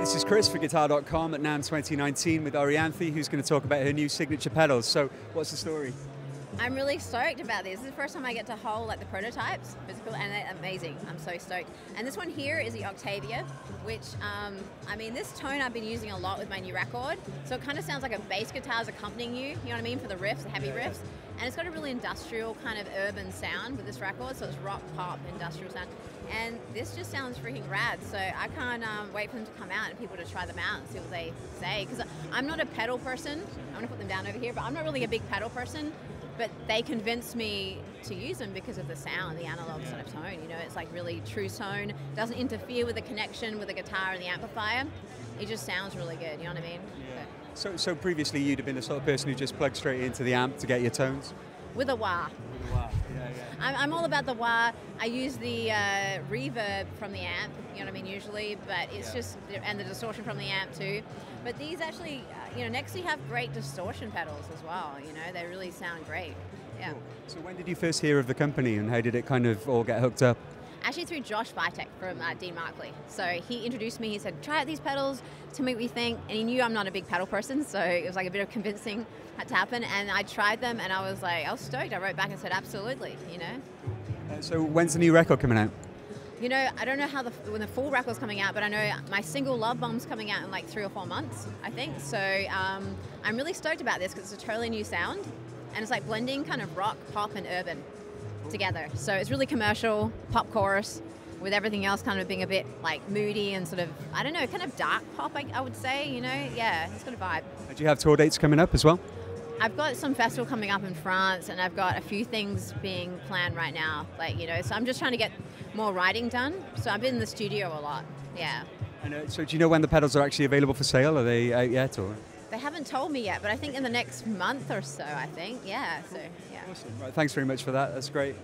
this is Chris for Guitar.com at NAMM 2019 with Orianthi, who's going to talk about her new signature pedals. So, what's the story? I'm really stoked about this. This is the first time I get to hold like the prototypes, physical, and they're amazing. I'm so stoked. And this one here is the Octavia, which, I mean, this tone I've been using a lot with my new record. So it kind of sounds like a bass guitar is accompanying you know what I mean, for the riffs, the heavy riffs. And it's got a really industrial kind of urban sound with this record, so it's rock, pop, industrial sound. And this just sounds freaking rad, so I can't wait for them to come out and people to try them out and see what they say. Because I'm not a pedal person. I'm going to put them down over here, but I'm not really a big pedal person. But they convinced me to use them because of the sound, the analog sort of tone. You know, it's like really true tone. Doesn't interfere with the connection with the guitar and the amplifier. It just sounds really good. You know what I mean? Yeah. So previously you'd have been the sort of person who just plugged straight into the amp to get your tones. With a wah. With a wah. Yeah. I'm all about the wah. I use the reverb from the amp. You know what I mean? Usually, but it's just and the distortion from the amp too. But these actually, you know, NEXI have great distortion pedals as well. You know, they really sound great. Yeah. Cool. So when did you first hear of the company, and how did it kind of all get hooked up? Actually through Josh Vitek from Dean Markley. So he introduced me, he said, try out these pedals, tell me what you think. And he knew I'm not a big pedal person, so it was like a bit of convincing had to happen. And I tried them and I was like, I was stoked. I wrote back and said, absolutely, you know. So when's the new record coming out? You know, I don't know how when the full record's coming out, but I know my single Love Bomb's coming out in like 3 or 4 months, I think. So I'm really stoked about this because it's a totally new sound. And it's like blending kind of rock, pop, and urban together. So it's really commercial, pop chorus, with everything else kind of being a bit like moody and sort of, I don't know, kind of dark pop, I would say, you know? Yeah, it's got a vibe. And do you have tour dates coming up as well? I've got some festival coming up in France, and I've got a few things being planned right now, like, you know, so I'm just trying to get more writing done. So I've been in the studio a lot, yeah. And so do you know when the pedals are actually available for sale? Are they out yet, or? They haven't told me yet, but I think in the next month or so, I think, yeah, so, yeah. Awesome. Right, thanks very much for that, that's great.